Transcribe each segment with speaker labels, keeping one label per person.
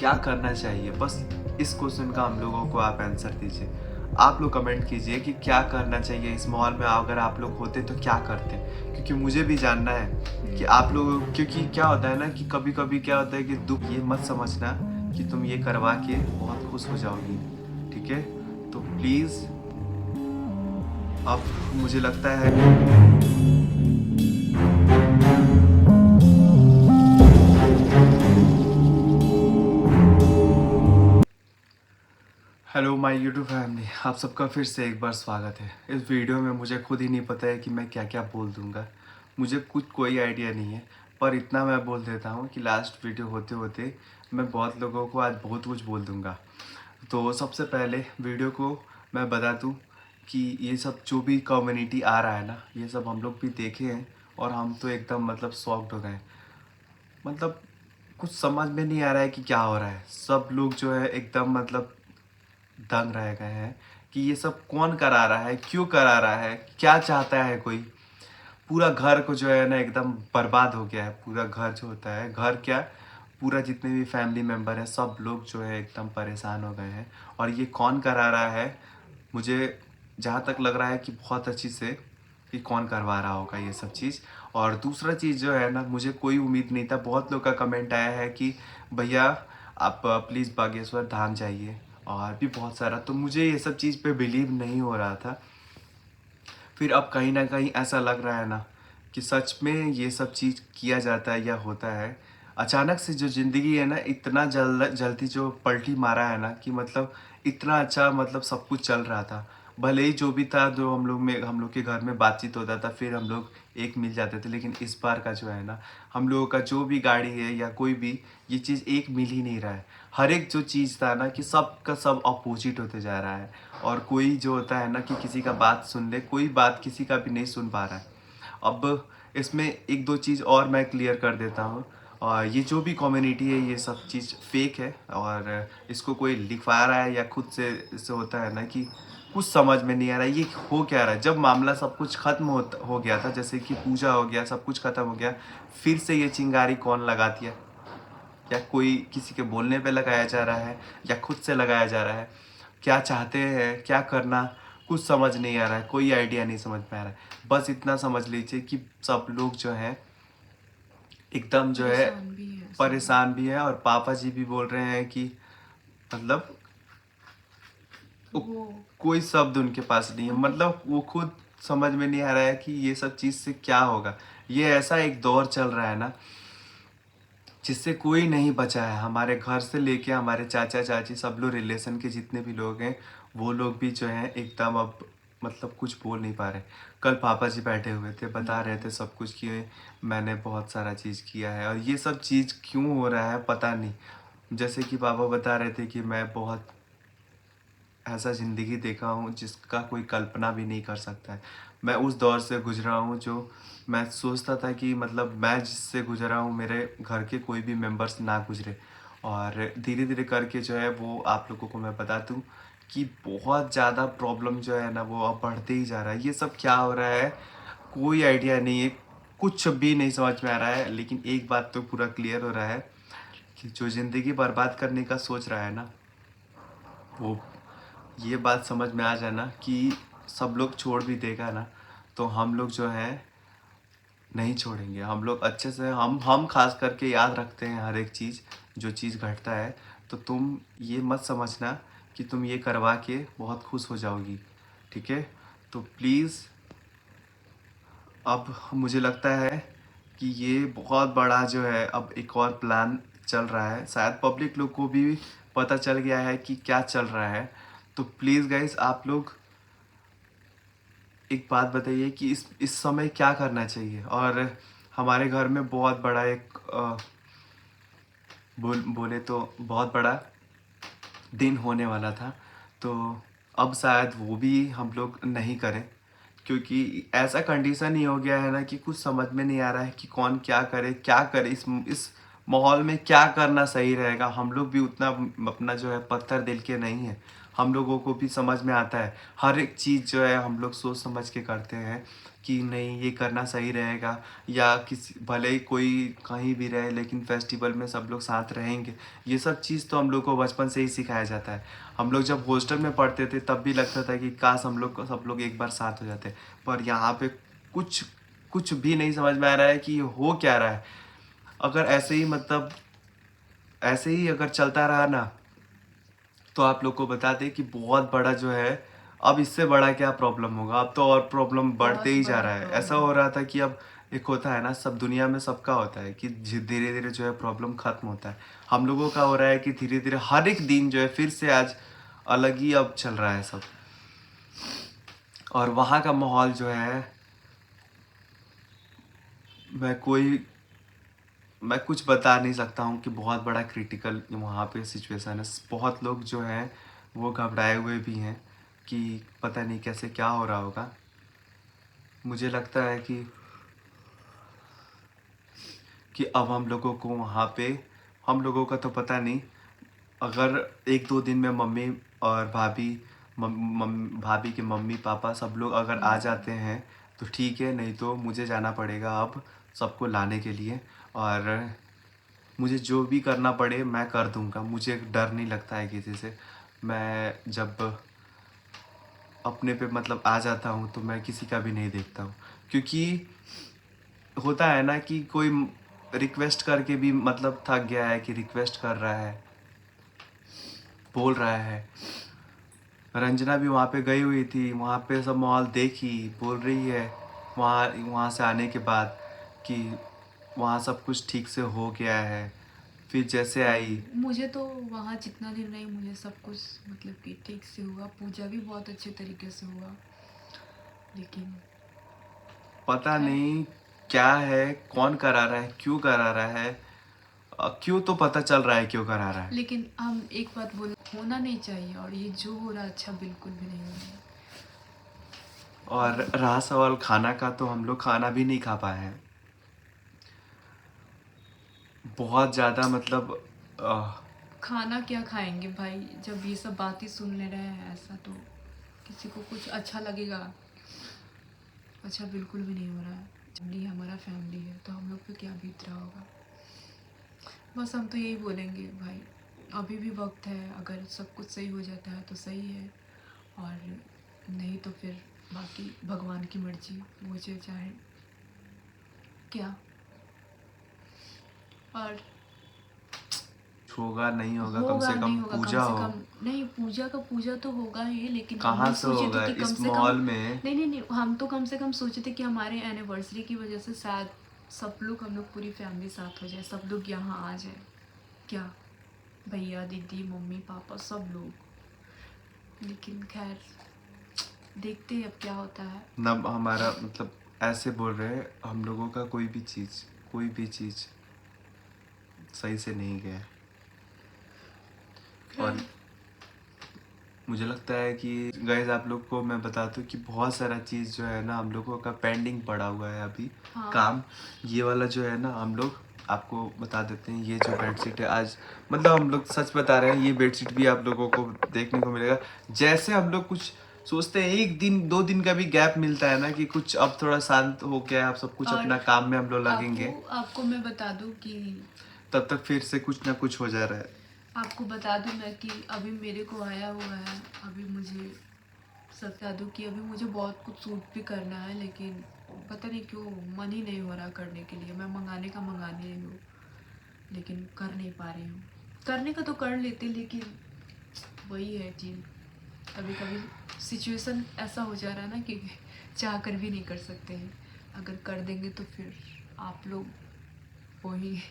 Speaker 1: क्या करना चाहिए? बस इस क्वेश्चन का हम लोगों को आप आंसर दीजिए। आप लोग कमेंट कीजिए कि क्या करना चाहिए इस माहौल में, अगर आप लोग होते तो क्या करते? क्योंकि मुझे भी जानना है कि आप लोग, क्योंकि क्या होता है ना कि कभी-कभी क्या होता है कि दुःख ये मत समझना कि तुम ये करवा के बहुत खुश हो जाओगी, ठीक है? तो प्लीज़ अब मुझे लगता है हेलो माय यूट्यूब फैमिली, आप सबका फिर से एक बार स्वागत है। इस वीडियो में मुझे खुद ही नहीं पता है कि मैं क्या-क्या बोल दूँगा। मुझे कुछ कोई आइडिया नहीं है, पर इतना मैं बोल देता हूँ कि लास्ट वीडियो होते-होते मैं बहुत लोगों को आज बहुत कुछ बोल दूँगा। तो सबसे पहले वीडियो को मैं बता दूँ कि ये सब जो भी कम्युनिटी आ रहा है ना, ये सब हम लोग भी देखे हैं और हम तो एकदम मतलब शॉक्ड हो गए। मतलब कुछ समझ में नहीं आ रहा है कि क्या हो रहा है। सब लोग जो है एकदम मतलब दंग रह गए हैं कि ये सब कौन करा रहा है, क्यों करा रहा है, क्या चाहता है कोई? पूरा घर को जो है ना एकदम बर्बाद हो गया है। पूरा घर जो होता है, घर क्या, पूरा जितने भी फैमिली मेंबर हैं सब लोग जो है एकदम परेशान हो गए हैं। और ये कौन करा रहा है? मुझे जहाँ तक लग रहा है कि बहुत अच्छी से कि कौन करवा रहा होगा ये सब चीज़। और दूसरा चीज़ जो है ना, मुझे कोई उम्मीद नहीं था। बहुत लोग का कमेंट आया है कि भैया आप प्लीज़ बागेश्वर धाम जाइए, और भी बहुत सारा। तो मुझे ये सब चीज़ पे बिलीव नहीं हो रहा था। फिर अब कहीं न कहीं ऐसा लग रहा है ना कि सच में ये सब चीज़ किया जाता है या होता है। अचानक से जो ज़िंदगी है ना, इतना जल्दी जो पलटी मारा है ना कि मतलब इतना अच्छा मतलब सब कुछ चल रहा था। भले ही जो भी था, जो हम लोग के घर में बातचीत होता था, फिर हम लोग एक मिल जाते थे। लेकिन इस बार का जो है ना, हम लोगों का जो भी गाड़ी है या कोई भी, ये चीज़ एक मिल ही नहीं रहा है। हर एक जो चीज़ था ना कि सब का सब अपोज़िट होते जा रहा है। और कोई जो होता है ना कि किसी का बात सुन ले, कोई बात किसी का भी नहीं सुन पा रहा है। अब इसमें एक दो चीज़ और मैं क्लियर कर देता हूँ। और ये जो भी कम्युनिटी है, ये सब चीज़ फेक है। और इसको कोई लिखवा रहा है या खुद से इससे होता है ना कि कुछ समझ में नहीं आ रहा है ये हो क्या रहा है। जब मामला सब कुछ खत्म हो गया था, जैसे कि पूजा हो गया, सब कुछ खत्म हो गया, फिर से ये चिंगारी कौन लगा दिया? या कोई किसी के बोलने पे लगाया जा रहा है या खुद से लगाया जा रहा है? क्या चाहते हैं, क्या करना, कुछ समझ नहीं आ रहा है, कोई आइडिया नहीं समझ में आ रहा है। बस इतना समझ लीजिए कि सब लोग जो हैं एकदम जो है
Speaker 2: परेशान भी है सब।
Speaker 1: परेशान भी है। और पापा जी भी बोल रहे हैं कि मतलब उ-
Speaker 2: वो
Speaker 1: कोई शब्द उनके पास नहीं है। मतलब वो खुद समझ में नहीं आ रहा है कि ये सब चीज़ से क्या होगा। ये ऐसा एक दौर चल रहा है ना जिससे कोई नहीं बचा है। हमारे घर से लेके हमारे चाचा चाची, सब लोग रिलेशन के जितने भी लोग हैं, वो लोग भी जो हैं एकदम अब मतलब कुछ बोल नहीं पा रहे। कल पापा जी बैठे हुए थे, बता रहे थे सब कुछ कि मैंने बहुत सारा चीज़ किया है और ये सब चीज़ क्यों हो रहा है पता नहीं। जैसे कि पापा बता रहे थे कि मैं बहुत ऐसा ज़िंदगी देखा हूँ जिसका कोई कल्पना भी नहीं कर सकता है। मैं उस दौर से गुज़रा हूँ जो मैं सोचता था कि मतलब मैं जिससे गुज़रा हूँ, मेरे घर के कोई भी मेंबर्स ना गुज़रे। और धीरे-धीरे करके जो है वो आप लोगों को मैं बता दूँ कि बहुत ज़्यादा प्रॉब्लम जो है ना वो अब बढ़ते ही जा रहा है। ये सब क्या हो रहा है, कोई आइडिया नहीं है, कुछ भी नहीं समझ में आ रहा है। लेकिन एक बात तो पूरा क्लियर हो रहा है कि जो ज़िंदगी बर्बाद करने का सोच रहा है ना, वो ये बात समझ में आ जाए ना कि सब लोग छोड़ भी देगा ना, तो हम लोग जो है नहीं छोड़ेंगे। हम लोग अच्छे से हम ख़ास करके याद रखते हैं हर एक चीज़, जो चीज़ घटता है। तो तुम ये मत समझना कि तुम ये करवा के बहुत खुश हो जाओगी, ठीक है? तो प्लीज़ अब मुझे लगता है कि ये बहुत बड़ा जो है अब एक और प्लान चल रहा है। शायद पब्लिक लोग को भी पता चल गया है कि क्या चल रहा है। तो प्लीज़ गाइज़, आप लोग एक बात बताइए कि इस समय क्या करना चाहिए? और हमारे घर में बहुत बड़ा एक बोले तो बहुत बड़ा दिन होने वाला था। तो अब शायद वो भी हम लोग नहीं करें, क्योंकि ऐसा कंडीशन ही हो गया है ना कि कुछ समझ में नहीं आ रहा है कि कौन क्या करे, क्या करे? इस माहौल में क्या करना सही रहेगा? हम लोग भी उतना अपना जो है पत्थर दिल के नहीं हैं। हम लोगों को भी समझ में आता है। हर एक चीज़ जो है हम लोग सोच समझ के करते हैं कि नहीं ये करना सही रहेगा, या किसी भले ही कोई कहीं भी रहे लेकिन फेस्टिवल में सब लोग साथ रहेंगे। ये सब चीज़ तो हम लोग को बचपन से ही सिखाया जाता है। हम लोग जब हॉस्टल में पढ़ते थे तब भी लगता था कि काश हम लोग सब लोग एक बार साथ हो जाते, पर यहाँ पे कुछ कुछ भी नहीं समझ में आ रहा है कि हो क्या रहा है। अगर ऐसे ही मतलब ऐसे ही अगर चलता रहा ना, तो आप लोग को बता दें कि बहुत बड़ा जो है, अब इससे बड़ा क्या प्रॉब्लम होगा। अब तो और प्रॉब्लम बढ़ते
Speaker 2: बहुत
Speaker 1: ही जा
Speaker 2: बड़ा
Speaker 1: रहा है। ऐसा
Speaker 2: प्रॉब्लम।
Speaker 1: हो रहा था कि अब एक होता है ना, सब दुनिया में सबका होता है कि धीरे धीरे जो है प्रॉब्लम खत्म होता है। हम लोगों का हो रहा है कि धीरे धीरे हर एक दिन जो है फिर से आज अलग ही अब चल रहा है सब। और वहाँ का माहौल जो है, मैं कोई मैं कुछ बता नहीं सकता हूँ कि बहुत बड़ा क्रिटिकल वहाँ पे सिचुएशन है। बहुत लोग जो हैं वो घबराए हुए भी हैं कि पता नहीं कैसे क्या हो रहा होगा। मुझे लगता है कि अब हम लोगों को वहाँ पे, हम लोगों का तो पता नहीं, अगर 1-2 दिन में मम्मी और भाभी भाभी के मम्मी पापा सब लोग अगर आ जाते हैं तो ठीक है, नहीं तो मुझे जाना पड़ेगा अब सबको लाने के लिए। और मुझे जो भी करना पड़े मैं कर दूँगा। मुझे डर नहीं लगता है किसी से। मैं जब अपने पे मतलब आ जाता हूँ तो मैं किसी का भी नहीं देखता हूँ। क्योंकि होता है ना कि कोई रिक्वेस्ट करके भी मतलब थक गया है कि रिक्वेस्ट कर रहा है, बोल रहा है। रंजना भी वहाँ पे गई हुई थी, वहाँ पे सब माहौल देखी, बोल रही है वहाँ वहाँ से आने के बाद कि वहाँ सब कुछ ठीक से हो गया है। फिर जैसे आई,
Speaker 2: मुझे तो वहाँ जितना दिन रही मुझे सब कुछ मतलब कि ठीक से हुआ, पूजा भी बहुत अच्छे तरीके से हुआ। लेकिन
Speaker 1: पता
Speaker 2: खैर,
Speaker 1: नहीं क्या है, कौन करा रहा है, क्यों करा रहा है। क्यों तो पता चल रहा है क्यों करा रहा है।
Speaker 2: लेकिन हम एक बात बोल, होना नहीं चाहिए, और ये जो हो रहा है अच्छा बिल्कुल भी नहीं हो रहा है।
Speaker 1: और
Speaker 2: और
Speaker 1: रहा सवाल खाना का, तो हम लोग खाना भी नहीं खा पाए हैं। बहुत ज़्यादा मतलब
Speaker 2: खाना क्या खाएंगे भाई, जब ये सब बातें सुन ले रहे हैं ऐसा, तो किसी को कुछ अच्छा लगेगा? अच्छा बिल्कुल भी नहीं हो रहा है। फैमिली हमारा फैमिली है तो हम लोग पे क्या बीत रहा होगा। बस हम तो यही बोलेंगे भाई, अभी भी वक्त है, अगर सब कुछ सही हो जाता है तो सही है, और नहीं तो फिर बाकी भगवान की मर्जी, वो जो चाहे। क्या? और
Speaker 1: होगा नहीं होगा, कम
Speaker 2: होगा
Speaker 1: से
Speaker 2: नहीं
Speaker 1: कम
Speaker 2: होगा, कम
Speaker 1: पूजा
Speaker 2: से
Speaker 1: हो।
Speaker 2: कम नहीं, पूजा का पूजा तो होगा ही, लेकिन हम
Speaker 1: कहाँ
Speaker 2: भी
Speaker 1: से
Speaker 2: सोचे थे
Speaker 1: होगा
Speaker 2: कि कम
Speaker 1: इस
Speaker 2: से कम,
Speaker 1: मॉल में।
Speaker 2: नहीं नहीं नहीं, हम तो कम से कम सोचे थे कि हमारे एनिवर्सरी की वजह से शायद सब लोग, हम लोग पूरी फैमिली साथ हो जाए, सब लोग यहाँ आ जाए। क्या, भैया दीदी मम्मी पापा सब लोग। लेकिन खैर, देखते हैं अब क्या होता है।
Speaker 1: न हमारा मतलब ऐसे बोल रहे हैं, हम लोगों का कोई भी चीज़ सही से नहीं गया है। और
Speaker 2: खैर,
Speaker 1: मुझे लगता है कि गाइस आप लोग को मैं बता दूं कि बहुत सारा चीज़ जो है ना हम लोगों का पेंडिंग पड़ा हुआ है अभी
Speaker 2: हाँ।
Speaker 1: काम। ये वाला जो है ना, हम लोग आपको बता देते हैं, ये जो बेडशीट है आज, मतलब हम लोग सच बता रहे हैं, ये बेडशीट भी आप लोगों को देखने को मिलेगा। जैसे हम लोग कुछ सोचते हैं, 1 दिन 2 दिन का भी गैप मिलता है ना कि कुछ अब थोड़ा शांत हो गया है, अब सब कुछ
Speaker 2: और
Speaker 1: अपना काम में हम लोग
Speaker 2: आपको
Speaker 1: लगेंगे,
Speaker 2: आपको मैं बता दूं कि,
Speaker 1: तब तक फिर से कुछ ना कुछ हो जा रहा है।
Speaker 2: आपको बता दूं मैं कि अभी मेरे को आया हुआ है, अभी मुझे सच बता दूं कि अभी मुझे बहुत कुछ सूट भी करना है, लेकिन पता नहीं क्यों मन ही नहीं हो रहा करने के लिए। मैं मंगाने का मंगा नहीं रही हूँ, लेकिन कर नहीं पा रही हूँ। करने का तो कर लेते, लेकिन वही है कि कभी कभी सिचुएशन ऐसा हो जा रहा है ना कि चाह कर भी नहीं कर सकते हैं। अगर कर देंगे तो फिर आप लोग वही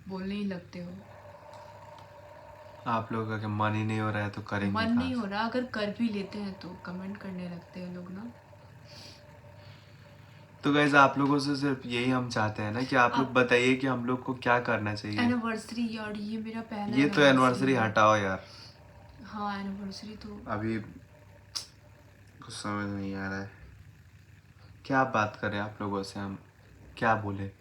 Speaker 2: बोलने ही लगते हो।
Speaker 1: आप लोगों का मन ही नहीं हो रहा है तो करेंगे
Speaker 2: मन
Speaker 1: कहाँ
Speaker 2: नहीं हो
Speaker 1: से।
Speaker 2: रहा, अगर कर भी लेते हैं तो कमेंट करने लगते हैं लोग ना।
Speaker 1: तो गाइज आप लोगों से सिर्फ यही हम चाहते हैं ना कि आप लोग
Speaker 2: आप
Speaker 1: बताइए कि हम लोग को क्या करना चाहिए।
Speaker 2: एनिवर्सरी, और ये मेरा पहला
Speaker 1: ये तो
Speaker 2: एनिवर्सरी
Speaker 1: एनिवर्सरी
Speaker 2: है।
Speaker 1: हटाओ यार,
Speaker 2: हाँ, एनिवर्सरी तो
Speaker 1: अभी कुछ समझ नहीं आ रहा है। क्या बात करें आप लोगों से, हम क्या बोले,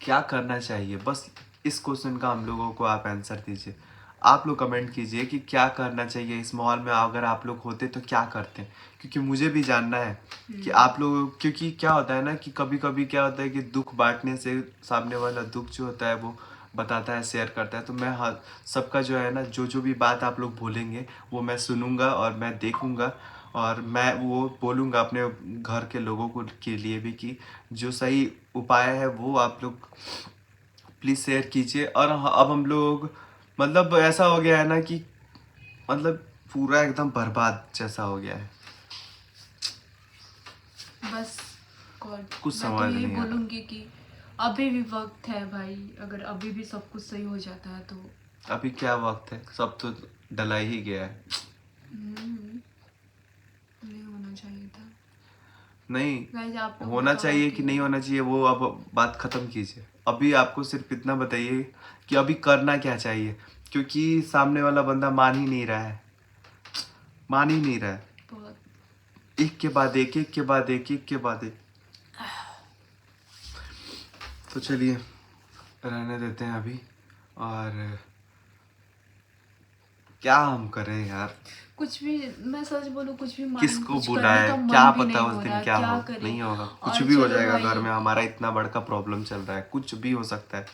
Speaker 1: क्या करना चाहिए, बस इस क्वेश्चन का हम लोगों को आप आंसर दीजिए। आप लोग कमेंट कीजिए कि क्या करना चाहिए इस माहौल में, अगर आप लोग होते तो क्या करते, क्योंकि मुझे भी जानना है कि आप लोग, क्योंकि क्या होता है ना कि कभी कभी क्या होता है कि दुख बांटने से सामने वाला दुख जो होता है वो बताता है, शेयर करता है। तो मैं हर सबका जो है ना, जो जो भी बात आप लोग बोलेंगे वो मैं सुनूंगा और मैं देखूंगा, और मैं वो बोलूंगा अपने घर के लोगों को के लिए भी कि जो सही उपाय है वो आप लोग प्लीज़ शेयर कीजिए। और अब हम लोग, मतलब ऐसा हो गया है ना कि मतलब पूरा एकदम बर्बाद जैसा हो गया है,
Speaker 2: बस गॉड,
Speaker 1: कुछ
Speaker 2: मैं तो
Speaker 1: समझ
Speaker 2: यही
Speaker 1: नहीं आ रहा।
Speaker 2: बोलूँगी कि अभी भी वक्त है भाई, अगर अभी भी सब कुछ सही हो जाता है तो।
Speaker 1: अभी क्या वक्त है, सब तो डला ही गया है।
Speaker 2: हम्म, नहीं होना चाहिए था।
Speaker 1: नहीं
Speaker 2: गाइस आप लोग
Speaker 1: होना
Speaker 2: बताओ
Speaker 1: चाहिए
Speaker 2: कि
Speaker 1: कि नहीं होना चाहिए वो अब बात ख़त्म कीजिए। अभी आपको सिर्फ इतना बताइए कि अभी करना क्या चाहिए, क्योंकि सामने वाला बंदा मान ही नहीं रहा है, मान ही नहीं रहा है।
Speaker 2: बहुत।
Speaker 1: एक के बाद एक, एक के बाद एक, एक के बाद एक। तो चलिए रहने देते हैं अभी। और क्या हम करें यार,
Speaker 2: कुछ भी, मैं सच बोलूँ, कुछ भी माइंड,
Speaker 1: किसको
Speaker 2: कुछ करने
Speaker 1: बुलाए,
Speaker 2: का
Speaker 1: क्या
Speaker 2: मन भी
Speaker 1: पता
Speaker 2: नहीं
Speaker 1: उस
Speaker 2: हो
Speaker 1: दिन
Speaker 2: रहा,
Speaker 1: क्या
Speaker 2: क्या
Speaker 1: हो,
Speaker 2: करें।
Speaker 1: नहीं होगा, कुछ
Speaker 2: और
Speaker 1: भी हो
Speaker 2: चलो
Speaker 1: जाएगा घर
Speaker 2: भाई,
Speaker 1: में। हमारा इतना बड़का प्रॉब्लम चल रहा है, कुछ भी हो सकता है,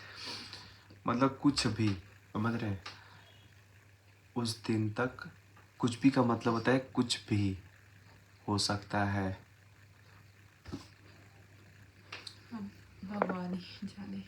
Speaker 1: मतलब कुछ भी, समझ रहे हैं। उस दिन तक कुछ भी का मतलब होता है कुछ भी हो सकता है।
Speaker 2: अब भगवान ही जाने।